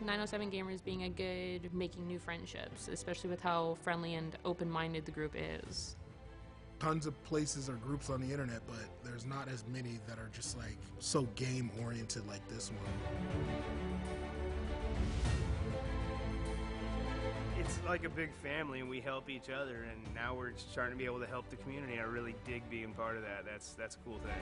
907 Gamers being a good making new friendships, especially with how friendly and open-minded the group is? Tons of places or groups on the internet, but there's not as many that are just like so game oriented like this one. It's like a big family and we help each other, and now we're starting to be able to help the community. I really dig being part of that. That's a cool thing.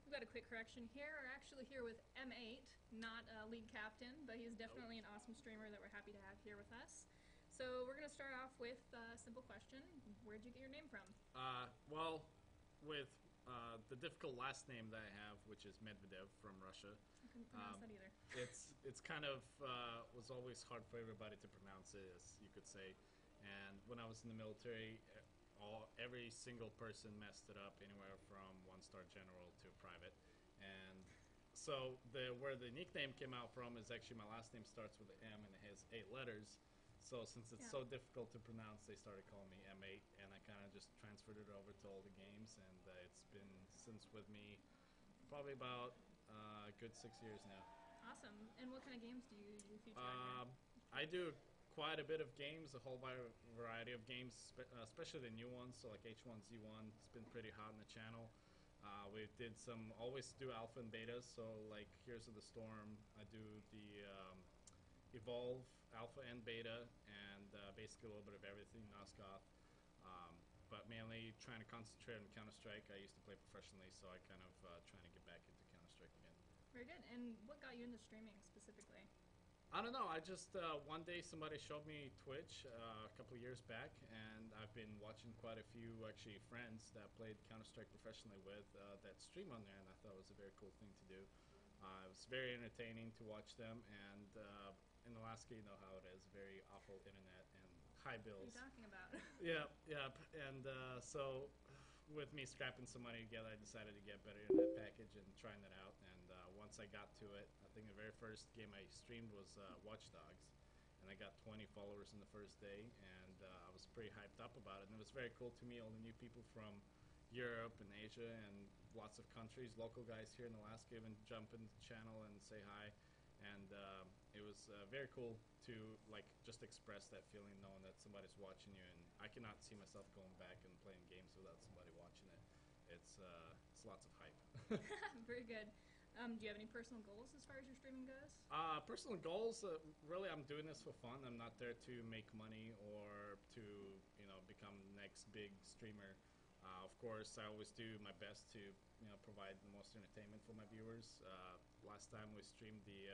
We've got a quick correction here. We're actually here with M8, not lead captain, but he's definitely an awesome streamer that we're happy to have here with us. So we're going to start off with a simple question. Where'd you get your name from? Well, with the difficult last name that I have, which is Medvedev from Russia. I couldn't pronounce that either. It's kind of was always hard for everybody to pronounce it, as you could say. And when I was in the military, every single person messed it up, anywhere from 1-star general to private. And so where the nickname came out from is actually my last name starts with an M and it has 8 letters. So since it's so difficult to pronounce, they started calling me M8, and I kind of just transferred it over to all the games, and it's been since with me probably about a good 6 years now. Awesome. And what kind of games do you feature on here? I do quite a bit of games, a whole variety of games, especially the new ones, so like H1Z1. It's been pretty hot on the channel. We did always do alpha and beta, so like Heroes of the Storm, I do the Evolve, alpha and beta, and basically a little bit of everything, Nosgoth. But mainly trying to concentrate on Counter-Strike. I used to play professionally, so I kind of trying to get back into Counter-Strike again. Very good. And what got you into streaming specifically? I don't know. I just one day somebody showed me Twitch a couple of years back, and I've been watching quite a few actually friends that played Counter-Strike professionally with that stream on there, and I thought it was a very cool thing to do. It was very entertaining to watch them, and in Alaska, you know how it is, very awful internet and high bills. What are you talking about? Yeah. And so with me scrapping some money together, I decided to get a better internet package and trying that out. And once I got to it, I think the very first game I streamed was Watch Dogs, and I got 20 followers in the first day, and I was pretty hyped up about it. And it was very cool to me, all the new people from Europe and Asia and lots of countries, local guys here in Alaska even jump in the channel and say hi. And it was very cool to just express that feeling, knowing that somebody's watching you. And I cannot see myself going back and playing games without somebody watching it. It's lots of hype. Very good. Do you have any personal goals as far as your streaming goes? Personal goals, really, I'm doing this for fun. I'm not there to make money or to become the next big streamer. Of course, I always do my best to provide the most entertainment for my viewers. Last time we streamed the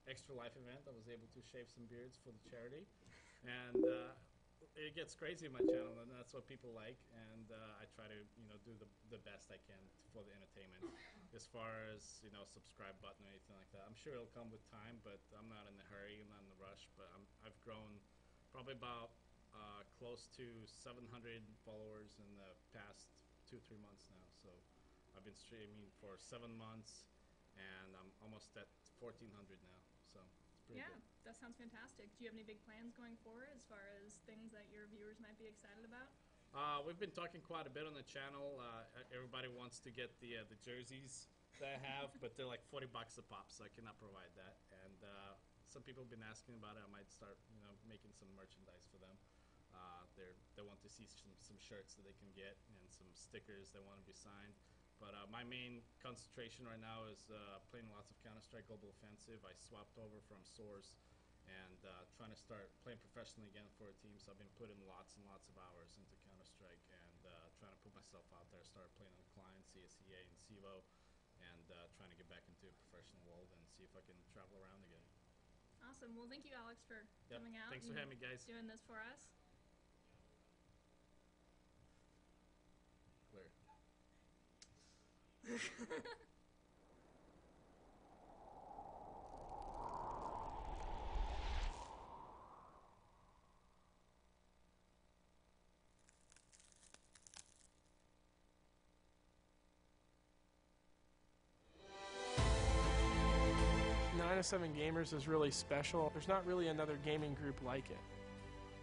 Extra Life event, I was able to shave some beards for the charity, and it gets crazy on my channel, and that's what people like. And I try to do the best I can for the entertainment. As far as subscribe button or anything like that, I'm sure it'll come with time, but I'm not in a hurry. I'm not in a rush. But I've grown probably about close to 700 followers in the past 2-3 months now. So I've been streaming for 7 months, and I'm almost at 1,400 now. So it's pretty good. That sounds fantastic. Do you have any big plans going forward as far as things that your viewers might be excited about? We've been talking quite a bit on the channel. Everybody wants to get the jerseys that I have, but they're like $40 a pop, so I cannot provide that. And some people have been asking about it. I might start making some merchandise for them. They want to see some shirts that they can get and some stickers they want to be signed. But my main concentration right now is playing lots of Counter-Strike Global Offensive. I swapped over from Source and trying to start playing professionally again for a team. So I've been putting lots and lots of hours into Counter-Strike and trying to put myself out there, start playing on the client, CSEA and CEVO, and trying to get back into a professional world and see if I can travel around again. Awesome. Well, thank you, Alex, for coming out. Thanks for having me, guys. Doing this for us. Clear. Seven Gamers is really special. There's not really another gaming group like it.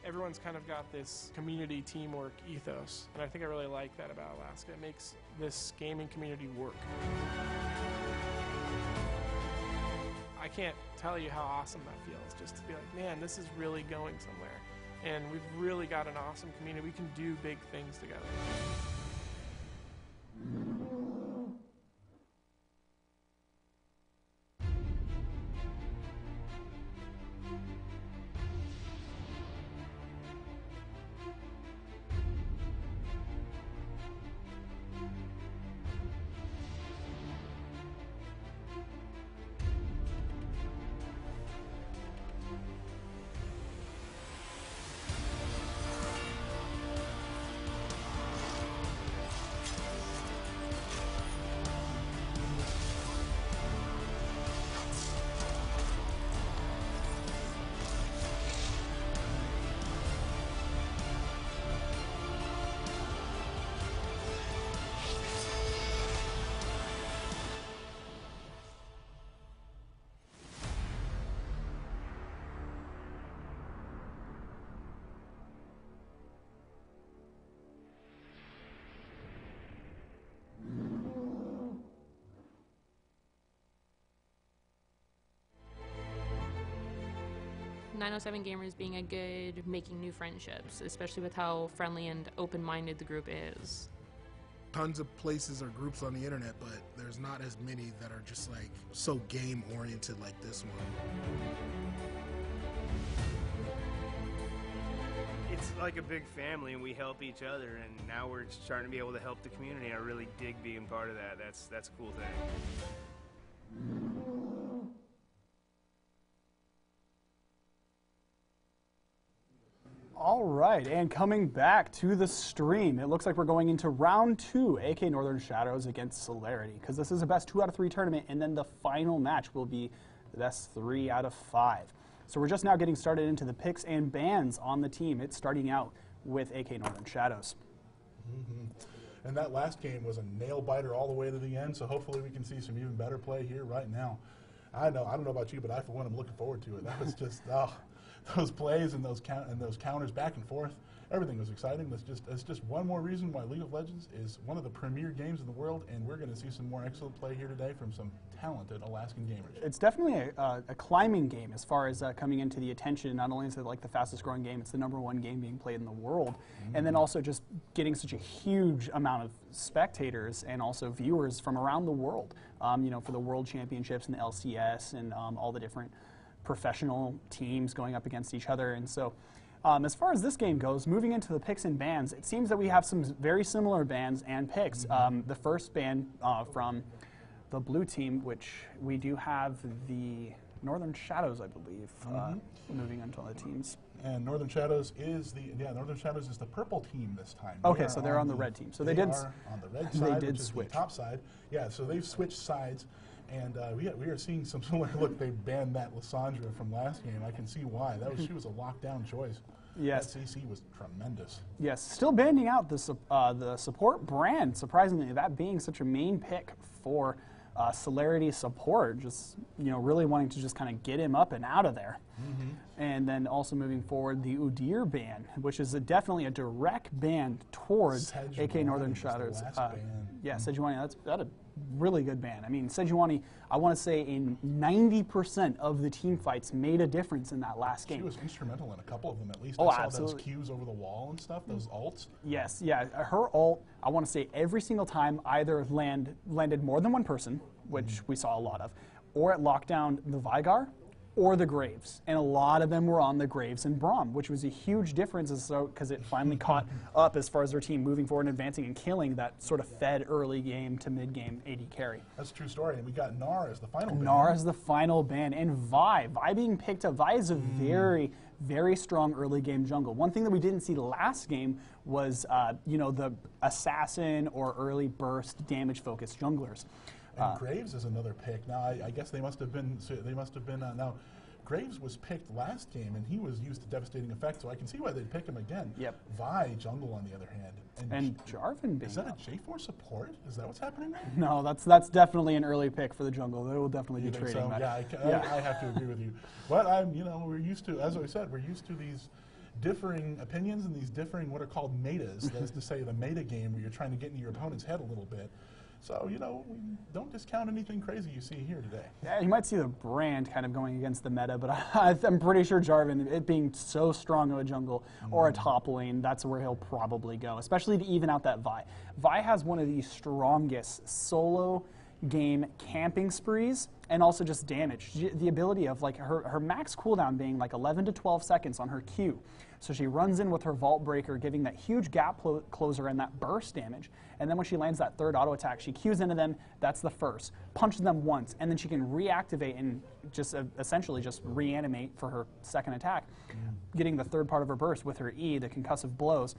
everyone's kind of got this community teamwork ethos, and I think I really like that about Alaska. It makes this gaming community work. I can't tell you how awesome that feels, just to be like, man, this is really going somewhere. And we've really got an awesome community. We can do big things together. .907 Gamers being a good making new friendships, especially with how friendly and open-minded the group is. Tons of places or groups on the internet, but there's not as many that are just like so game oriented like this one. It's like a big family, and we help each other, and now we're starting to be able to help the community. I really dig being part of that. That's a cool thing. All right, and coming back to the stream, it looks like we're going into round 2, AK Northern Shadows against Celerity, because this is a best 2 out of 3 tournament, and then the final match will be the best 3 out of 5. So we're just now getting started into the picks and bans on the team. It's starting out with AK Northern Shadows. And that last game was a nail-biter all the way to the end, so hopefully we can see some even better play here right now. I don't know about you, but I, for one, am looking forward to it. That was just, those plays and those counters back and forth, everything was exciting. That's just one more reason why League of Legends is one of the premier games in the world, and we're going to see some more excellent play here today from some talented Alaskan gamers. It's definitely a climbing game as far as coming into the attention. Not only is it like the fastest growing game, it's the #1 game being played in the world, and then also just getting such a huge amount of spectators and also viewers from around the world. You know, for the World Championships and the LCS and all the different professional teams going up against each other. And so as far as this game goes, moving into the picks and bans, it seems that we have some very similar bans and picks. The first ban from the blue team, which we do have the Northern Shadows, I believe, moving into the teams. And Northern Shadows is the purple team this time. Okay, so they're on the red team. So they did are on the red side, which is switch. the top side. Yeah, so they've switched sides. And we are seeing some similar. Look, they banned that Lysandra from last game. I can see why. She was a lockdown choice. Yes, that CC was tremendous. Yes, still banding out the support brand. Surprisingly, that being such a main pick for Celerity support, just really wanting to just kind of get him up and out of there. And then also moving forward, the Udyr ban, which is definitely a direct ban towards AK Northern Shadows. Yeah, Sejuani, that's a really good ban. I mean, Sejuani, I want to say in 90% of the team fights made a difference in that last game. She was instrumental in a couple of them at least. Oh, I saw absolutely. those Qs over the wall and stuff, those ults. Yes, yeah. Her ult, I want to say every single time either landed more than one person, which we saw a lot of, or it locked down the Vigar or the Graves. And a lot of them were on the Graves and Braum, which was a huge difference because it finally caught up as far as their team moving forward and advancing and killing that sort of fed early game to mid game AD carry. That's a true story. And we got Gnar as the final ban. Gnar as the final ban. And Vi being picked up. Vi is a very, very strong early game jungle. One thing that we didn't see last game was, the assassin or early burst damage focused junglers. And Graves is another pick. Now, I guess they must have been. Now, Graves was picked last game, and he was used to devastating effect. So I can see why they'd pick him again. Yep. Vi jungle on the other hand. And Jarvan being is that a J4 support? Is that what's happening there? No, that's definitely an early pick for the jungle. They will definitely be trading that. Yeah, I have to agree with you. But we're used to, as I said, we're used to these differing opinions and these differing what are called metas. That is to say, the meta game where you're trying to get into your opponent's head a little bit. So, you know, don't discount anything crazy you see here today. Yeah, you might see the brand kind of going against the meta, but I'm pretty sure Jarvan, it being so strong of a jungle or a top lane, that's where he'll probably go, especially to even out that Vi. Vi has one of the strongest solo game camping sprees and also just damage. The ability of like her max cooldown being like 11 to 12 seconds on her Q. So she runs in with her Vault Breaker, giving that huge gap closer and that burst damage. And then when she lands that third auto attack, she Qs into them, that's the first. Punches them once, and then she can reactivate and just essentially just reanimate for her second attack, getting the third part of her burst with her E, the concussive blows,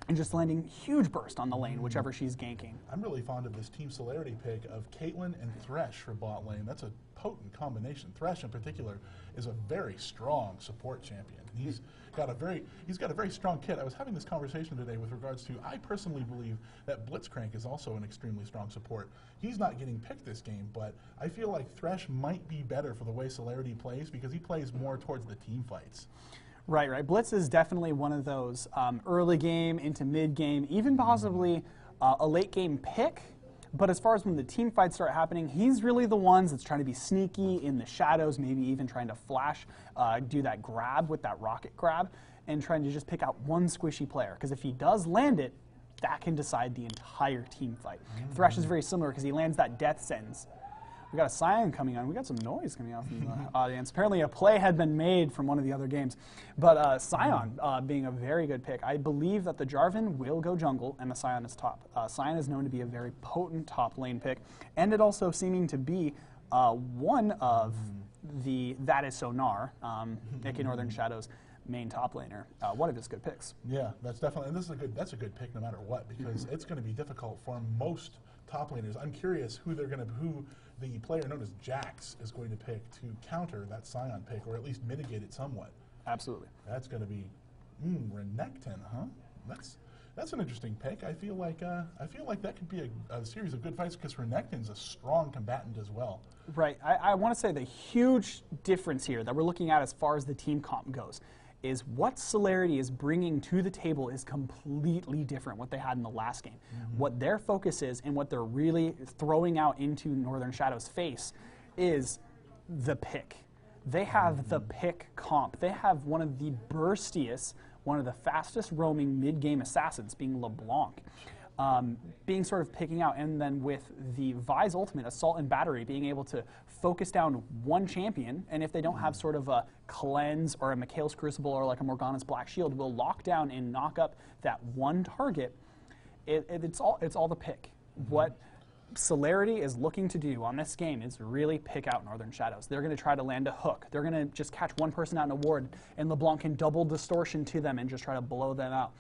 and just landing huge burst on the lane, whichever she's ganking. I'm really fond of this Team Celerity pick of Caitlyn and Thresh for bot lane. That's a potent combination. Thresh in particular is a very strong support champion. He's got a very strong kit. I was having this conversation today with regards to, I personally believe that Blitzcrank is also an extremely strong support. He's not getting picked this game, but I feel like Thresh might be better for the way Celerity plays because he plays more towards the team fights. Right, right. Blitz is definitely one of those early game into mid game, even possibly a late game pick. But as far as when the team fights start happening, he's really the ones that's trying to be sneaky in the shadows, maybe even trying to flash, do that grab with that rocket grab, and trying to just pick out one squishy player. Because if he does land it, that can decide the entire team fight. Thresh is very similar because he lands that death sentence. We got a Scion coming on. We got some noise coming out from the audience. Apparently a play had been made from one of the other games. But Scion being a very good pick. I believe that the Jarvan will go jungle and the Scion is top. Scion is known to be a very potent top lane pick. And it also seeming to be one of the That Is Sonar, aka Northern Shadows, main top laner. One of his good picks. Yeah, that's definitely, and that's a good pick no matter what, because it's going to be difficult for most top laners. I'm curious who the player known as Jax is going to pick to counter that Scion pick, or at least mitigate it somewhat. Absolutely. That's going to be Renekton, huh? That's an interesting pick. I feel like that could be a series of good fights because Renekton's a strong combatant as well. Right. I want to say the huge difference here that we're looking at as far as the team comp goes is what Celerity is bringing to the table is completely different what they had in the last game. What their focus is and what they're really throwing out into Northern Shadow's face is the pick. They have the pick comp. They have one of the burstiest, one of the fastest roaming mid-game assassins, being LeBlanc. Being sort of picking out, and then with the Vi's ultimate, Assault and Battery, being able to focus down one champion, and if they don't have sort of a Cleanse or a Mikhail's Crucible or like a Morgana's Black Shield, will lock down and knock up that one target. It's all the pick. What Celerity is looking to do on this game is really pick out Northern Shadows. They're going to try to land a hook. They're going to just catch one person out in a ward, and LeBlanc can double distortion to them and just try to blow them out.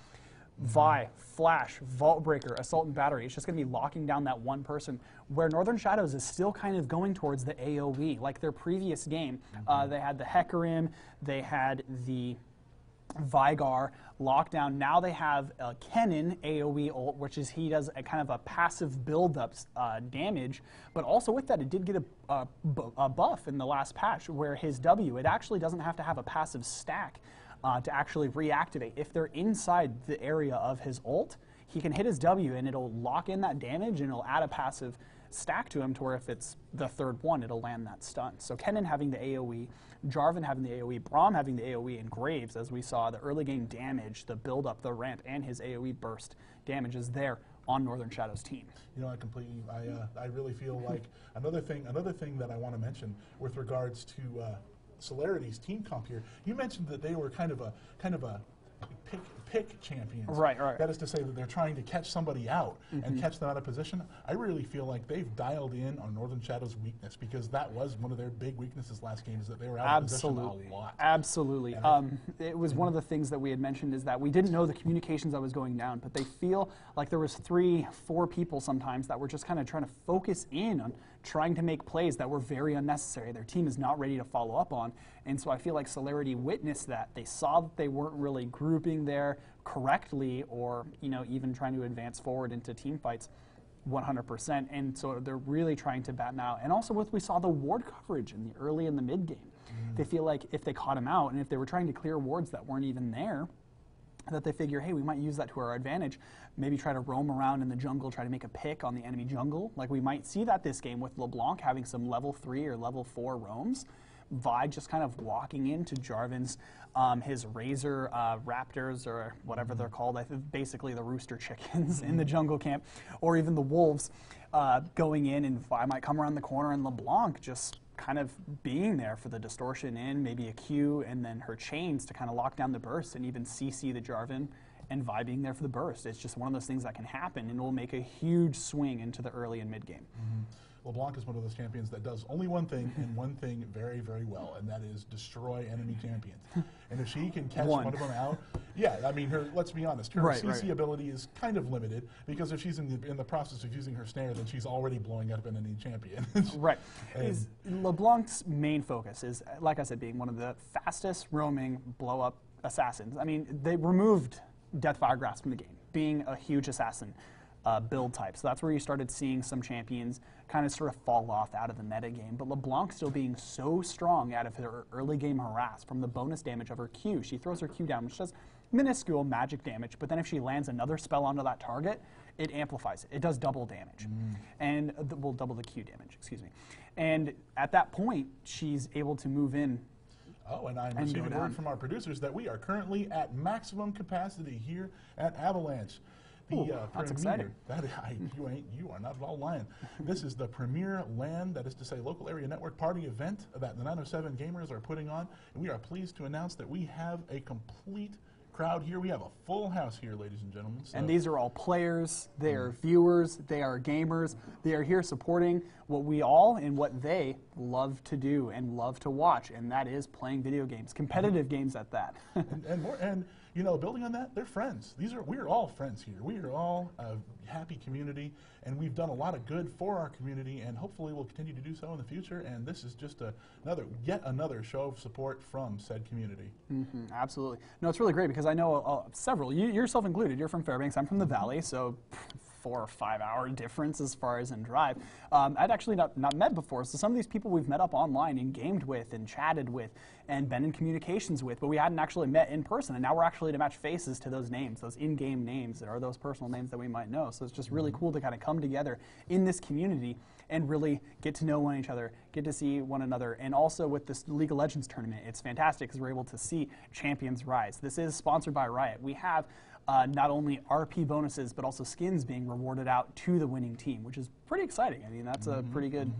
Vi, Flash, Vault Breaker, Assault and Battery. It's just going to be locking down that one person, where Northern Shadows is still kind of going towards the AoE. Like their previous game, they had the Hecarim, they had the Vigar lockdown. Now they have Kennen AoE ult, which is he does a kind of a passive build-up damage, but also with that it did get a buff in the last patch where his W, it actually doesn't have to have a passive stack to actually reactivate. If they're inside the area of his ult, he can hit his W and it'll lock in that damage and it'll add a passive stack to him to where if it's the third one, it'll land that stun. So Kennen having the AoE, Jarvan having the AoE, Braum having the AoE, and Graves, as we saw, the early game damage, the build up, the ramp, and his AoE burst damage is there on Northern Shadow's team. You know, I really feel like another thing that I want to mention with regards to Celerity's team comp here. You mentioned that they were kind of a pick champions. Right, right. That is to say that they're trying to catch somebody out and catch them out of position. I really feel like they've dialed in on Northern Shadow's weakness, because that was one of their big weaknesses last game, is that they were out of position a lot. Absolutely. It was one of the things that we had mentioned, is that we didn't know the communications that was going down, but they feel like there was 3-4 people sometimes that were just kind of trying to focus in on trying to make plays that were very unnecessary. Their team is not ready to follow up on. And so I feel like Celerity witnessed that. They saw that they weren't really grouping there correctly, or even trying to advance forward into team fights 100%. And so they're really trying to batten out. And also we saw the ward coverage in the early and the mid game. They feel like if they caught him out and if they were trying to clear wards that weren't even there, that they figure, hey, we might use that to our advantage. Maybe try to roam around in the jungle, try to make a pick on the enemy jungle. Like we might see that this game with LeBlanc having some level 3 or level 4 roams. Vi just kind of walking into Jarvan's, his Razor Raptors, or whatever they're called, I think basically the rooster chickens in the jungle camp, or even the wolves going in, and Vi might come around the corner, and LeBlanc just kind of being there for the distortion in, maybe a Q, and then her chains to kind of lock down the burst, and even CC the Jarvan, and Vi being there for the burst. It's just one of those things that can happen, and it will make a huge swing into the early and mid game. LeBlanc is one of those champions that does only one thing and one thing very, very well, and that is destroy enemy champions. And if she can catch one of them out, yeah, I mean, let's be honest, her CC ability is kind of limited, because if she's in the process of using her snare, then she's already blowing up an enemy champion. Right. LeBlanc's main focus is, like I said, being one of the fastest roaming blow-up assassins. I mean, they removed Deathfire Grasp from the game, being a huge assassin build type. So that's where you started seeing some champions kind of sort of fall off out of the meta game. But LeBlanc still being so strong out of her early game harass from the bonus damage of her Q. She throws her Q down, which does minuscule magic damage, but then if she lands another spell onto that target, it amplifies it. It does double damage. And, well, double the Q damage, excuse me. And at that point, she's able to move in. Oh, and I'm receiving word from our producers that we are currently at maximum capacity here at AvaLANche. That's exciting. You are not at all lying. This is the premier LAN, that is to say local area network party event that the 907 gamers are putting on. And we are pleased to announce that we have a complete crowd here. We have a full house here, ladies and gentlemen. So. And these are all players, they are viewers, they are gamers. They are here supporting what we all and what they love to do and love to watch, and that is playing video games, competitive games at that. and you know, building on that, they're friends. We are all friends here. We are all a happy community, and we've done a lot of good for our community, and hopefully we'll continue to do so in the future. And this is just yet another show of support from said community. Absolutely. No, it's really great because I know several, you yourself included. You're from Fairbanks. I'm from the Valley, so 4 or 5 hour difference as far as in drive. I'd actually not met before, so some of these people we've met up online and gamed with and chatted with and been in communications with, but we hadn't actually met in person, and now we're actually to match faces to those names, those in-game names, or those personal names that we might know. So it's just really cool to kind of come together in this community and really get to know one each other, get to see one another. And also with this League of Legends tournament, it's fantastic because we're able to see champions rise. This is sponsored by Riot. We have not only RP bonuses, but also skins being rewarded out to the winning team, which is pretty exciting. I mean, that's a pretty good,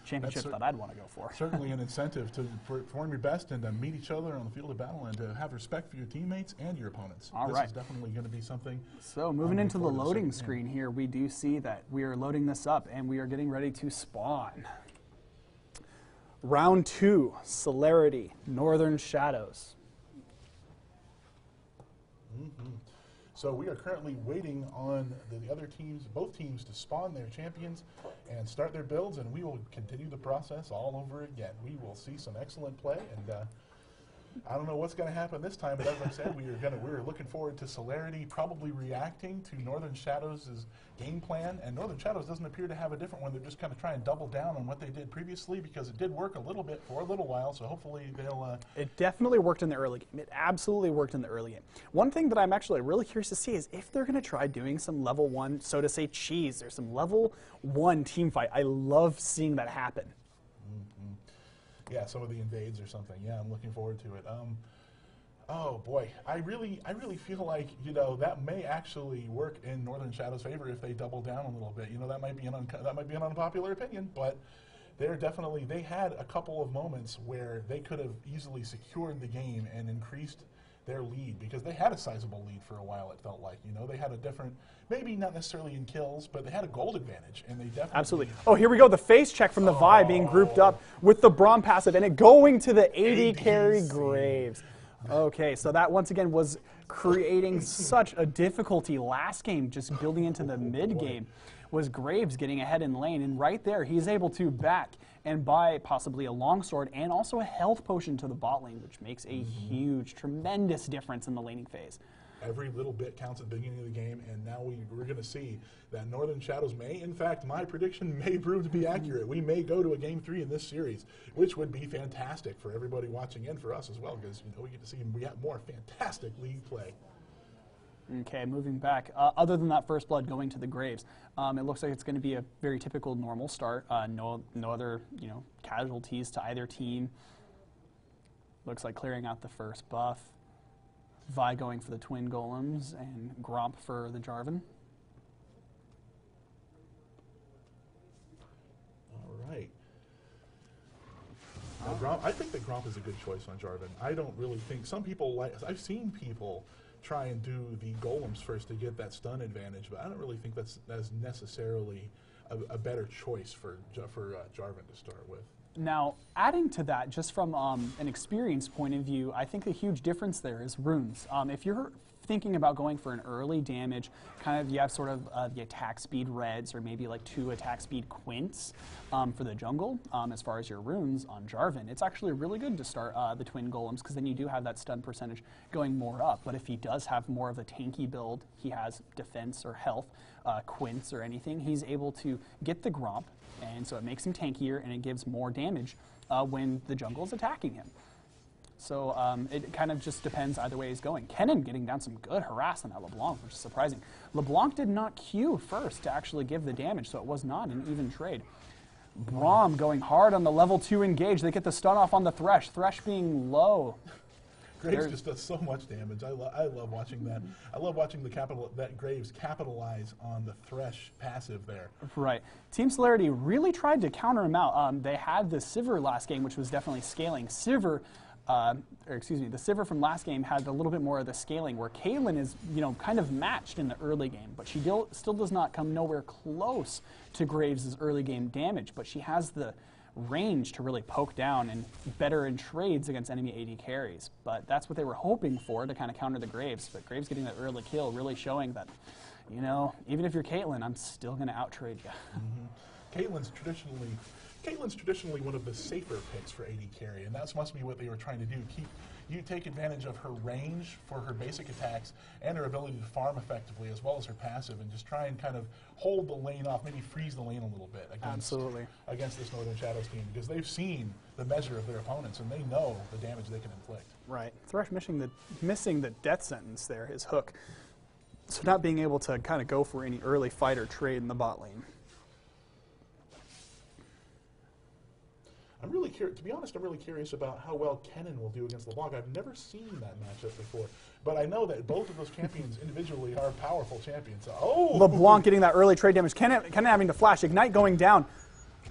championship that I'd want to go for. Certainly an incentive to perform your best and to meet each other on the field of battle and to have respect for your teammates and your opponents. This is definitely going to be something. So moving into the loading screen here, we do see that we are loading this up and we are getting ready to spawn. Round 2, Celerity, Northern Shadows. So we are currently waiting on the other teams, both teams, to spawn their champions and start their builds, and we will continue the process all over again. We will see some excellent play, and I don't know what's going to happen this time, but as I said, we're looking forward to Celerity probably reacting to Northern Shadows' game plan, and Northern Shadows doesn't appear to have a different one. They're just kind of trying to double down on what they did previously because it did work a little bit for a little while, so hopefully they'll... It definitely worked in the early game. It absolutely worked in the early game. One thing that I'm actually really curious to see is if they're going to try doing some level 1, so to say, cheese, or some level 1 team fight. I love seeing that happen. Yeah, some of the invades or something. Yeah, I'm looking forward to it. Oh boy, I really feel like that may actually work in Northern Shadows' favor if they double down a little bit. That might be an unpopular opinion, but they had a couple of moments where they could have easily secured the game and increased their lead because they had a sizable lead for a while. It felt like they had a different, maybe not necessarily in kills, but they had a gold advantage, and they definitely absolutely. Oh, here we go. The face check from the Vi being grouped up with the Braum passive, and it going to the AD carry Graves. Okay, so that once again was creating such a difficulty last game, just building into the mid game. Was Graves getting ahead in lane, and right there he's able to back and buy possibly a longsword and also a health potion to the bot lane, which makes a huge, tremendous difference in the laning phase. every little bit counts at the beginning of the game, and now we're going to see that Northern Shadows may, in fact, my prediction may prove to be accurate. We may go to a Game 3 in this series, which would be fantastic for everybody watching and for us as well, because we get to see more fantastic league play. Okay, moving back. Other than that first blood going to the Graves, it looks like it's going to be a very typical normal start. No other casualties to either team. Looks like clearing out the first buff. Vi going for the twin golems and Gromp for the Jarvan. All right. Now, I think that Gromp is a good choice on Jarvan. I don't really think some people I've seen people try and do the golems first to get that stun advantage, but I don't really think that's necessarily a better choice for Jarvan to start with. Now, adding to that, just from an experience point of view, I think the huge difference there is runes. If you're thinking about going for an early damage, you have sort of the attack speed reds or maybe like 2 attack speed quints for the jungle. As far as your runes on Jarvan, it's actually really good to start the twin golems, because then you do have that stun percentage going more up. But if he does have more of a tanky build, he has defense or health, quints or anything, he's able to get the Gromp, and so it makes him tankier and it gives more damage when the jungle is attacking him. So it kind of just depends either way he's going. Kennen getting down some good harass on that LeBlanc, which is surprising. LeBlanc did not Q first to actually give the damage, so it was not an even trade. Braum going hard on the level 2 engage. They get the stun off on the Thresh. Thresh being low. Graves just does so much damage. I love watching that. I love watching that Graves capitalize on the Thresh passive there. Right. Team Celerity really tried to counter him out. They had the Sivir last game, which was definitely scaling. The Sivir from last game had a little bit more of the scaling, where Caitlyn is, kind of matched in the early game, but she still does not come nowhere close to Graves' early game damage, but she has the range to really poke down and better in trades against enemy AD carries. But that's what they were hoping for to kind of counter the Graves. But Graves getting that early kill, really showing that, even if you're Caitlyn, I'm still going to out-trade you. Mm-hmm. Caitlyn's traditionally one of the safer picks for AD carry, and that must be what they were trying to do. You take advantage of her range for her basic attacks and her ability to farm effectively, as well as her passive, and just try and kind of hold the lane off, maybe freeze the lane a little bit against this Northern Shadows team, because they've seen the measure of their opponents and they know the damage they can inflict. Right. Thresh missing the death sentence there, his hook. So not being able to kind of go for any early fight or trade in the bot lane. To be honest, I'm really curious about how well Kennen will do against LeBlanc. I've never seen that matchup before, but I know that both of those champions individually are powerful champions. Oh! LeBlanc getting that early trade damage. Kennen having to flash. Ignite going down.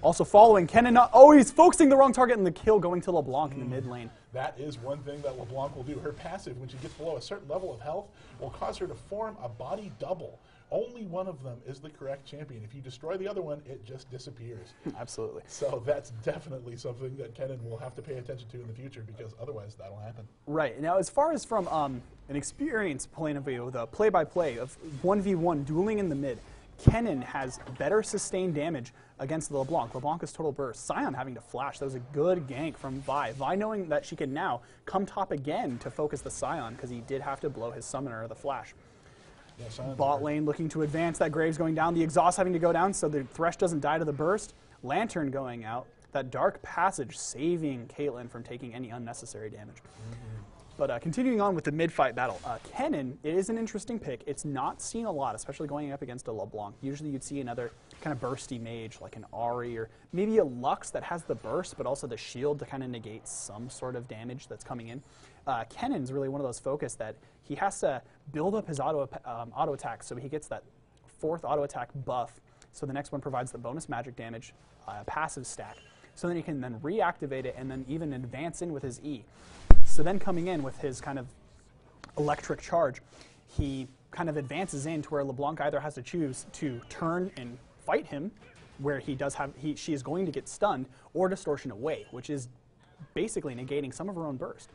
Also following. Kennen not... Oh, he's focusing the wrong target, and the kill going to LeBlanc in the mid lane. That is one thing that LeBlanc will do. Her passive, when she gets below a certain level of health, will cause her to form a body double. Only one of them is the correct champion. If you destroy the other one, it just disappears. Absolutely. So that's definitely something that Kennen will have to pay attention to in the future, because otherwise that'll happen. Right. Now, as far as from an experience point of view, the play-by-play of 1v1 dueling in the mid, Kennen has better sustained damage against the LeBlanc. LeBlanc is total burst. Sion having to flash. That was a good gank from Vi. Vi knowing that she can now come top again to focus the Sion, because he did have to blow his summoner or the flash. Yeah, bot lane looking to advance. That Graves going down. The exhaust having to go down so the Thresh doesn't die to the burst. Lantern going out. That dark passage saving Caitlyn from taking any unnecessary damage. But continuing on with the mid-fight battle, Kennen, it is an interesting pick. It's not seen a lot, especially going up against a LeBlanc. Usually you'd see another kind of bursty mage like an Ahri, or maybe a Lux that has the burst but also the shield to kind of negate some sort of damage that's coming in. Kennen's really one of those focus that he has to build up his auto attack, so he gets that 4th auto attack buff, so the next one provides the bonus magic damage, passive stack, so then he can then reactivate it and then even advance in with his E. So then coming in with his kind of electric charge, he kind of advances in to where LeBlanc either has to choose to turn and fight him, where she is going to get stunned, or distortion away, which is basically negating some of her own burst.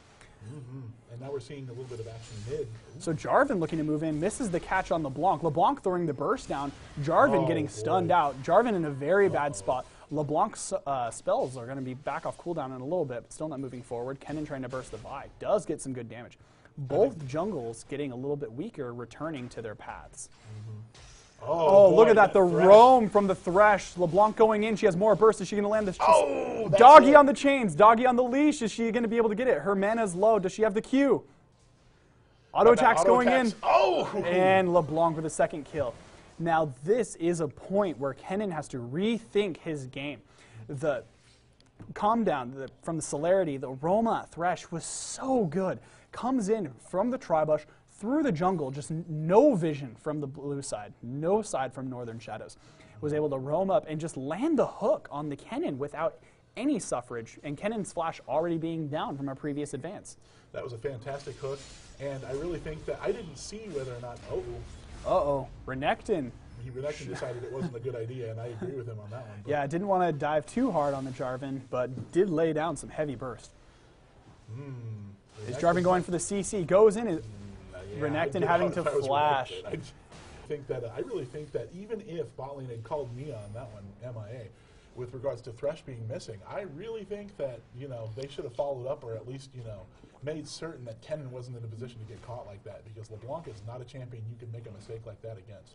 And now we're seeing a little bit of action mid. So Jarvan looking to move in, misses the catch on LeBlanc. LeBlanc throwing the burst down, Jarvan getting stunned out. Jarvan in a very bad spot. LeBlanc's spells are going to be back off cooldown in a little bit, but still not moving forward. Kennen trying to burst the Vi. Does get some good damage. Both jungles getting a little bit weaker, returning to their paths. Oh, look boy, at that. The Thresh. roam from the Thresh. LeBlanc going in. She has more burst. Is she going to land this? Oh, that's Doggy it. on the chains. Doggy on the leash. Is she going to be able to get it? Her mana's low. Does she have the Q? Auto attacks going in. Oh! And LeBlanc with a second kill. Now, this is a point where Kennen has to rethink his game. The calm down from the celerity, the Roma Thresh was so good. Comes in from the Tribush, through the jungle, just no vision from the blue side, no side from Northern Shadows. Was able to roam up and just land the hook on the Kennen without any suffrage, and Kennen's flash already being down from a previous advance. That was a fantastic hook, and I really think that I didn't see whether or not, Renekton. Renekton decided it wasn't a good idea, and I agree with him on that one. But Yeah, didn't want to dive too hard on the Jarvan, but did lay down some heavy burst. Is Jarvan going for the CC? Goes in. Renekton having to flash. I think that I really think that even if bot lane had called me on that one, MIA, with regards to Thresh being missing, I really think that they should have followed up, or at least made certain that Kennen wasn't in a position to get caught like that, because LeBlanc is not a champion you can make a mistake like that against.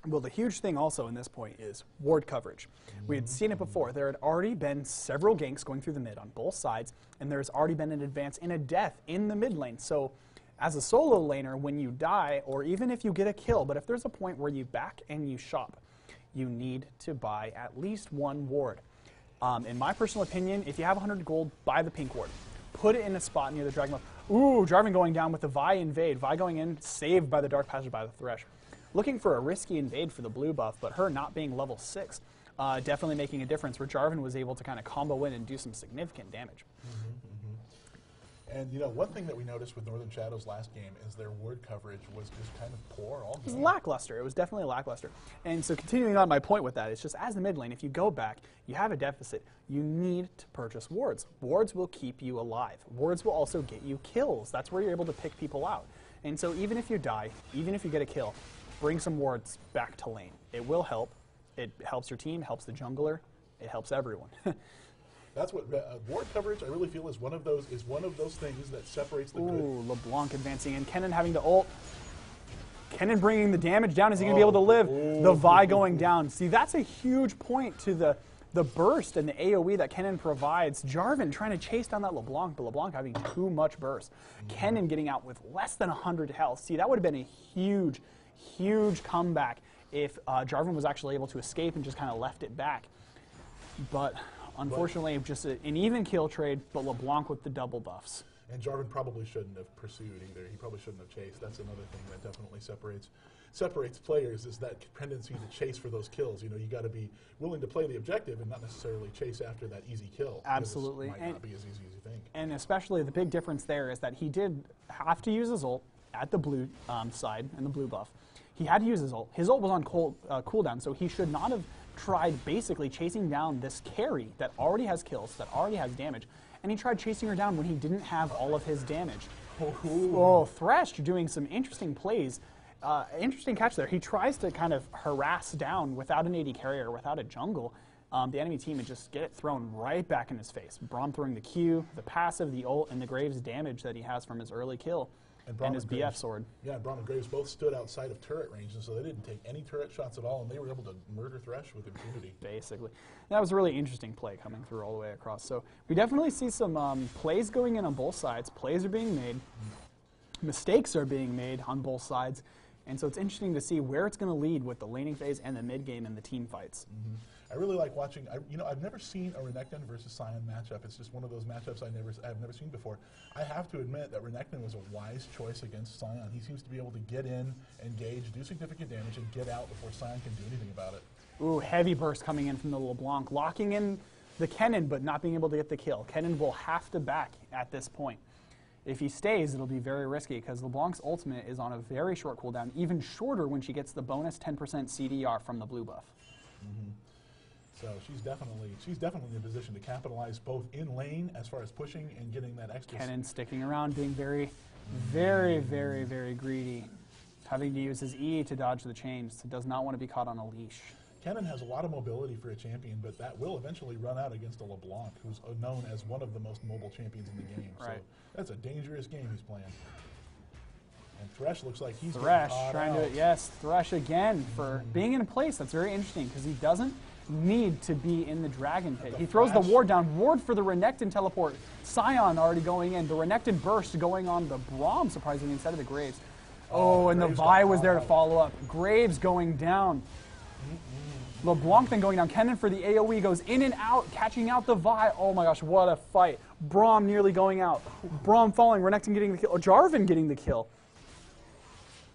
Well, the huge thing also in this point is ward coverage. We had seen it before. There had already been several ganks going through the mid on both sides, and there's already been an advance and a death in the mid lane. So as a solo laner, when you die, or even if you get a kill, but if there's a point where you back and you shop, you need to buy at least one ward. In my personal opinion, if you have 100 gold, buy the pink ward. Put it in a spot near the Dragon Buff. Ooh, Jarvan going down with the Vi invade. Vi going in, saved by the Dark Passage by the Thresh. Looking for a risky invade for the blue buff, but her not being level 6, definitely making a difference where Jarvan was able to kind of combo in and do some significant damage. And one thing that we noticed with Northern Shadows last game is their ward coverage was just kind of poor all It was game. lackluster. It was definitely lackluster. And so continuing on my point with that, it's just as the mid lane, if you go back, you have a deficit, you need to purchase wards. Wards will keep you alive. Wards will also get you kills. That's where you're able to pick people out. And so even if you die, even if you get a kill, bring some wards back to lane. It will help. It helps your team, helps the jungler, it helps everyone. That's what ward coverage, I really feel, is one of those things that separates the good. Ooh, LeBlanc advancing in. Kennen having to ult. Kennen bringing the damage down. Is he going to be able to live? The Vi going down. See, that's a huge point to the burst and the AoE that Kennen provides. Jarvan trying to chase down that LeBlanc, but LeBlanc having too much burst. Kennen getting out with less than 100 health. See, that would have been a huge, huge comeback if Jarvan was actually able to escape and just kind of left it back. But unfortunately, just an even kill trade, but LeBlanc with the double buffs. And Jarvan probably shouldn't have pursued either. He probably shouldn't have chased. That's another thing that definitely separates players, is that tendency to chase for those kills. You got to be willing to play the objective and not necessarily chase after that easy kill. Absolutely. It might not be as easy as you think. And especially the big difference there is that he did have to use his ult at the blue side and the blue buff. He had to use his ult. His ult was on cooldown, so he should not have tried basically chasing down this carry that already has kills, that already has damage, and he tried chasing her down when he didn't have all of his damage. Oh, Thresh doing some interesting plays. Interesting catch there. He tries to kind of harass down without an AD carrier, without a jungle, the enemy team, and just get it thrown right back in his face. Braum throwing the Q, the passive, the ult, and the Graves damage that he has from his early kill. And his BF sword. Yeah, and Braum and Graves both stood outside of turret range, and so they didn't take any turret shots at all, and they were able to murder Thresh with impunity. Basically. That was a really interesting play coming through all the way across. So we definitely see some plays going in on both sides. Plays are being made. Mistakes are being made on both sides. And so it's interesting to see where it's going to lead with the laning phase and the mid game and the team fights. I really like watching. I've never seen a Renekton versus Sion matchup. It's just one of those matchups I've never seen before. I have to admit that Renekton was a wise choice against Sion. He seems to be able to get in, engage, do significant damage, and get out before Sion can do anything about it. Ooh, heavy burst coming in from the LeBlanc, locking in the Kennen, but not being able to get the kill. Kennen will have to back at this point. If he stays, it'll be very risky because LeBlanc's ultimate is on a very short cooldown, even shorter when she gets the bonus 10% CDR from the blue buff. So she's definitely in a position to capitalize both in lane as far as pushing and getting that extra. Kennen sticking around, being very, very, very, very greedy, having to use his E to dodge the chains. Does not want to be caught on a leash. Kennen has a lot of mobility for a champion, but that will eventually run out against a LeBlanc, who's known as one of the most mobile champions in the game. Right. So that's a dangerous game he's playing. And Thresh looks like he's Thresh getting caught trying out. to, yes, Thresh again for being in place. That's very interesting because he doesn't need to be in the Dragon Pit. He throws the flash. ward down. Ward for the Renekton teleport. Scion already going in. The Renekton burst going on the Braum, surprisingly, instead of the Graves. Oh, and the Graves Vi got was there to caught out. follow up. Graves going down. LeBlanc then going down. Kennen for the AoE goes in and out, catching out the Vi. Oh my gosh, what a fight. Braum nearly going out. Braum falling. Renekton getting the kill. Oh, Jarvan getting the kill.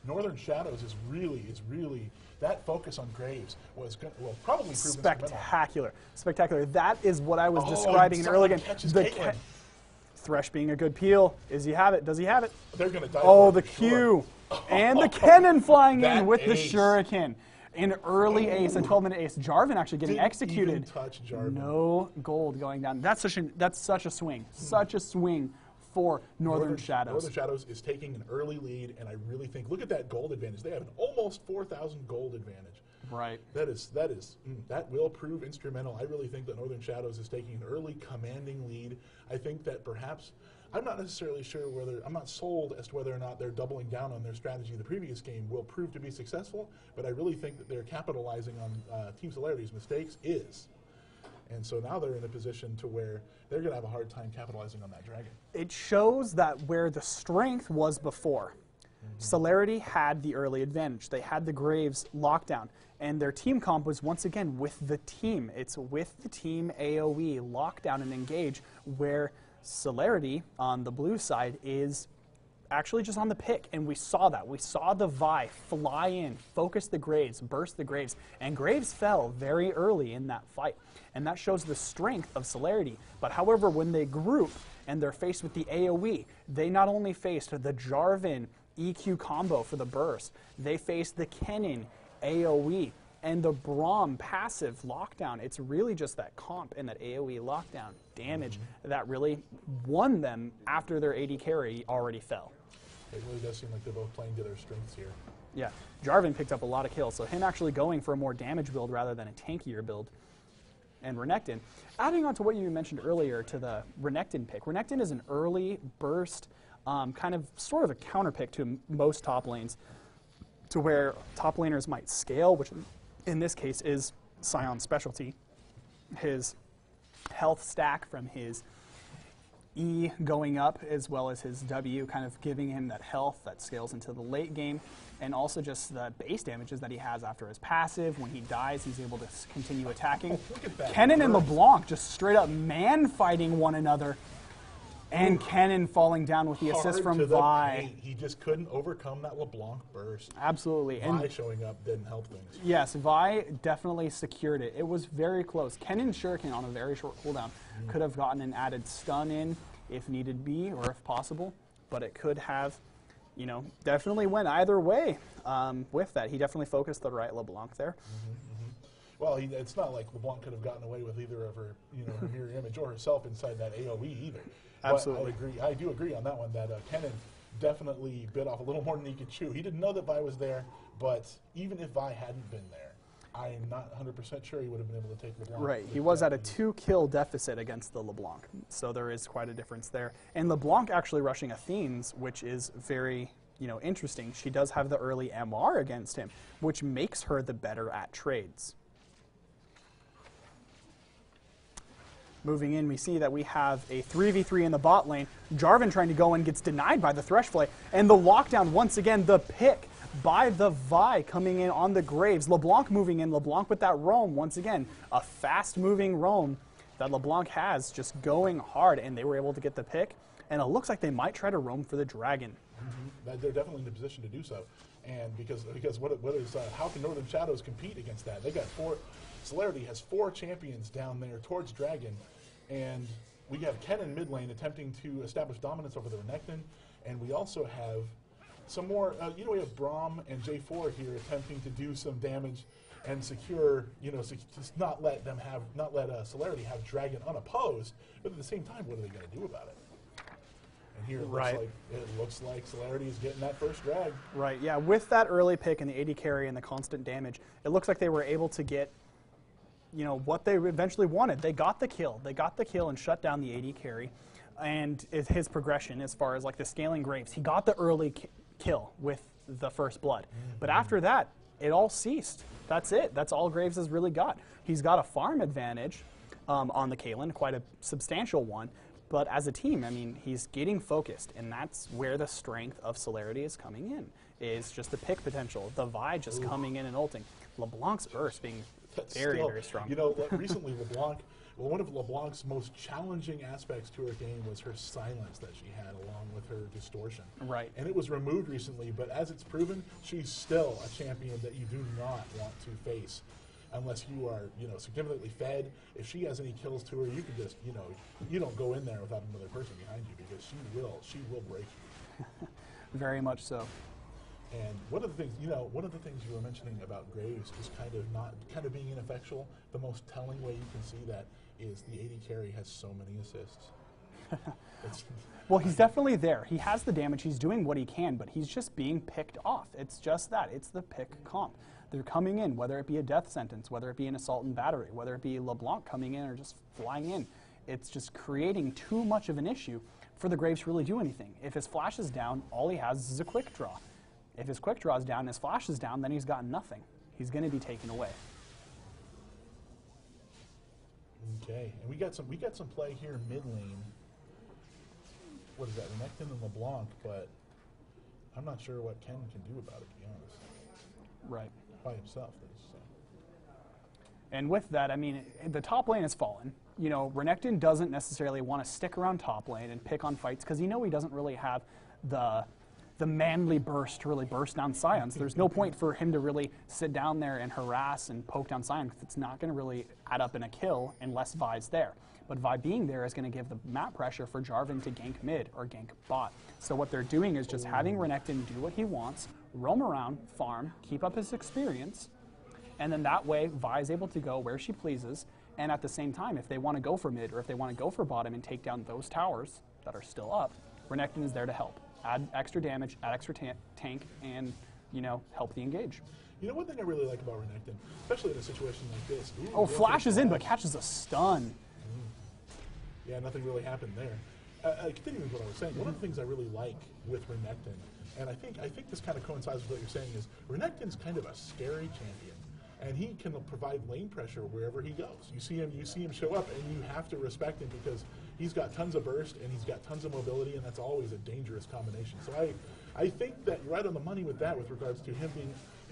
Northern Shadows is really that focus on Graves will probably prove instrumental. Spectacular. Spectacular. That is what I was Oh, describing in and early Zion game. catches The Caitlyn. Thresh being a good peel. Does he have it? Does he have it? They're going to die. Oh, for the it, for sure. Q. And the Kennen flying That in with the ace. Shuriken. An early ace, a 12-minute ace. Jarvan actually getting Didn't executed. even touch Jarvan. No gold going down. That's such a swing. Such a swing for Northern Shadows. Northern Shadows is taking an early lead, and I really think, look at that gold advantage. They have an almost 4,000 gold advantage. Right. That will prove instrumental. I really think that Northern Shadows is taking an early commanding lead. I think that perhaps, I'm not necessarily sure I'm not sold as to whether or not they're doubling down on their strategy the previous game will prove to be successful, but I really think that they're capitalizing on Team Solarity's mistakes And so now they're in a position to where they're going to have a hard time capitalizing on that dragon. It shows that where the strength was before, Celerity had the early advantage. They had the Graves lockdown, and their team comp was once again with the team. It's with the team AoE, lockdown and engage, where Celerity on the blue side is actually just on the pick, and we saw that. We saw the Vi fly in, focus the Graves, burst the Graves, and Graves fell very early in that fight. And that shows the strength of Celerity. But however, when they group and they're faced with the AoE, they not only faced the Jarvan EQ combo for the burst, they faced the Kennen AoE and the Braum passive lockdown. It's really just that comp and that AoE lockdown damage that really won them after their AD carry already fell. It really does seem like they're both playing to their strengths here. Yeah, Jarvan picked up a lot of kills, so him actually going for a more damage build rather than a tankier build. And Renekton, adding on to what you mentioned earlier to the Renekton pick, Renekton is an early burst, kind of sort of a counter pick to most top lanes, to where top laners might scale, which in this case is Sion's specialty. His health stack from his E going up as well as his W kind of giving him that health that scales into the late game, and also just the base damages that he has after his passive. When he dies, he's able to continue attacking. Look at that. Kennen and LeBlanc just straight up man-fighting one another, and Kennen falling down with the assist Hard from to the Vi. paint. He just couldn't overcome that LeBlanc burst. Absolutely. Vi showing up didn't help things. Yes, Vi definitely secured it. It was very close. Kennen Shuriken on a very short cooldown could have gotten an added stun in if needed be, or if possible, but it could have, definitely went either way with that. He definitely focused the right LeBlanc there. Well, it's not like LeBlanc could have gotten away with either of her, her mirror image or herself inside that AoE either. Absolutely. But I do agree on that one that Kennen definitely bit off a little more than he could chew. He didn't know that Vi was there, but even if Vi hadn't been there, I'm not 100% sure he would have been able to take LeBlanc. Right, he was at a 2-kill deficit against the LeBlanc, so there is quite a difference there. And LeBlanc actually rushing Athene's, which is very, interesting. She does have the early MR against him, which makes her the better at trades. Moving in, we see that we have a 3v3 in the bot lane. Jarvan trying to go in, gets denied by the Thresh Flay, and the lockdown once again, the pick by the Vi coming in on the Graves. LeBlanc moving in, LeBlanc with that roam, once again, a fast-moving roam that LeBlanc has just going hard, and they were able to get the pick, and it looks like they might try to roam for the dragon. They're definitely in a position to do so, and because how can Northern Shadows compete against that? They got Celerity has 4 champions down there towards dragon, and we have Kennen mid lane attempting to establish dominance over the Renekton, and we also have some more, we have Braum and J4 here attempting to do some damage and secure, just not let Celerity have Dragon unopposed, but at the same time, what are they going to do about it? And here Right. it looks like Celerity is getting that first drag. Right, yeah. With that early pick and the AD carry and the constant damage, it looks like they were able to get, you know, what they eventually wanted. They got the kill. They got the kill and shut down the AD carry. And his progression as far as like the scaling Graves, he got the early kill with the first blood. But after that, it all ceased. That's it. That's all Graves has really got. He's got a farm advantage on the Kaelin, quite a substantial one. But as a team, I mean, he's getting focused, and that's where the strength of Celerity is coming in, is just the pick potential. The Vi just coming in and ulting. LeBlanc's burst being very strong. You know, recently LeBlanc, well, one of LeBlanc's most challenging aspects to her game was her silence that she had along with her distortion. Right. And it was removed recently, but as it's proven, she's still a champion that you do not want to face unless you are, you know, significantly fed. If she has any kills to her, you can just, you know, you don't go in there without another person behind you because she will break you. Very much so. And one of the things, you know, one of the things you were mentioning about Graves is kind of being ineffectual. The most telling way you can see that is the AD carry has so many assists. Well, he's definitely there. He has the damage. He's doing what he can, but he's just being picked off. It's just that. It's the pick comp. They're coming in, whether it be a death sentence, whether it be an assault and battery, whether it be LeBlanc coming in or just flying in. It's just creating too much of an issue for the Graves to really do anything. If his flash is down, all he has is a quick draw. If his quick draw is down and his flash is down, then he's got nothing. He's going to be taken away. Okay, and we got some play here mid lane. What is that, Renekton and LeBlanc, but I'm not sure what Ken can do about it, to be honest. Right. By himself, that is. And with that, I mean, the top lane has fallen. You know, Renekton doesn't necessarily want to stick around top lane and pick on fights because he doesn't really have the manly burst to really burst down Scions. There's no point for him to really sit down there and harass and poke down Scion because it's not going to really add up in a kill unless Vi's there. But Vi being there is going to give the map pressure for Jarvan to gank mid or gank bot. So what they're doing is just having Renekton do what he wants, roam around, farm, keep up his experience, and then that way Vi is able to go where she pleases. And at the same time, if they want to go for mid or if they want to go for bottom and take down those towers that are still up, Renekton is there to help. Add extra damage, add extra tank, and, you know, help the engage. You know, one thing I really like about Renekton, especially in a situation like this. Oh, flashes in, but catches a stun. Yeah, nothing really happened there. Continuing with what I was saying, one of the things I really like with Renekton, and I think this kind of coincides with what you're saying, is Renekton's kind of a scary champion, and he can provide lane pressure wherever he goes. You see him show up, and you have to respect him because he's got tons of burst and he's got tons of mobility, and that's always a dangerous combination. So I think that you're right on the money with that, with regards to him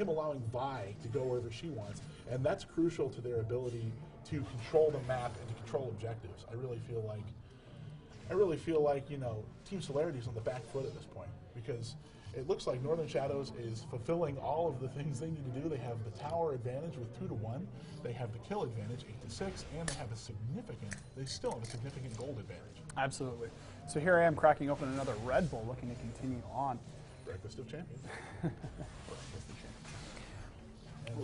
allowing Vi to go wherever she wants, and that's crucial to their ability to control the map and to control objectives. I really feel like, you know, Team Celerity's on the back foot at this point because it looks like Northern Shadows is fulfilling all of the things they need to do. They have the tower advantage with 2-1. They have the kill advantage 8-6, and they still have a significant gold advantage. Absolutely. So here I am cracking open another Red Bull, looking to continue on. Breakfast of Champions.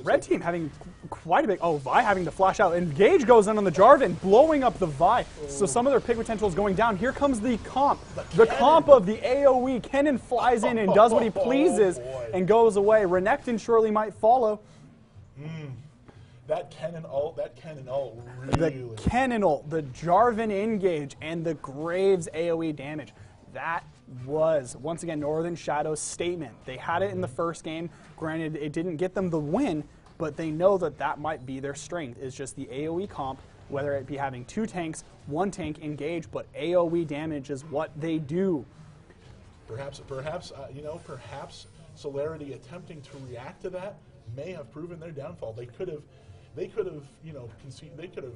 Red team having quite a big, Vi having to flash out. Engage goes in on the Jarvan, blowing up the Vi. So some of their pick potential is going down. Here comes the comp. The comp of the AoE. Kennen flies in and does what he pleases and goes away. Renekton surely might follow. That Kennen ult really. The Kennen ult, the Jarvan engage, and the Graves AoE damage. That was, once again, Northern Shadows' statement. They had it in the first game. Granted, it didn't get them the win, but they know that that might be their strength, is just the AoE comp, whether it be having 2 tanks, 1 tank engage, but AoE damage is what they do. Perhaps Celerity attempting to react to that may have proven their downfall. They could have, you know, they could have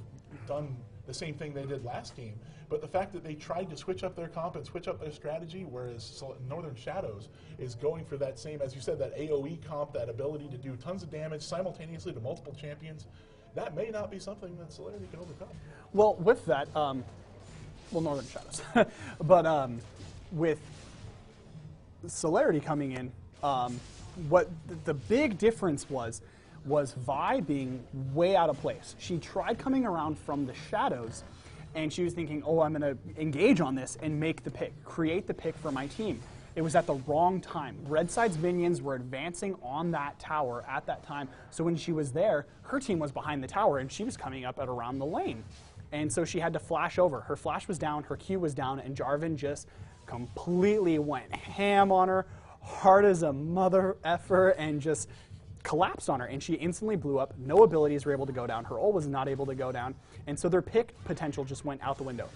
done the same thing they did last game. But the fact that they tried to switch up their comp and switch up their strategy, whereas Northern Shadows is going for that same, as you said, that AoE comp, that ability to do tons of damage simultaneously to multiple champions, that may not be something that Celerity can overcome. Well, with that, Northern Shadows, but with Celerity coming in, what the big difference was Vi being way out of place. She tried coming around from the shadows, and she was thinking, oh, I'm going to engage on this and make the pick, create the pick for my team. It was at the wrong time. Red side's minions were advancing on that tower at that time, so when she was there, her team was behind the tower, and she was coming up at around the lane. And so she had to flash over. Her flash was down, her Q was down, and Jarvan just completely went ham on her, hard as a mother effer, and just collapsed on her. And she instantly blew up. No abilities were able to go down. Her ult was not able to go down. And so their pick potential just went out the window.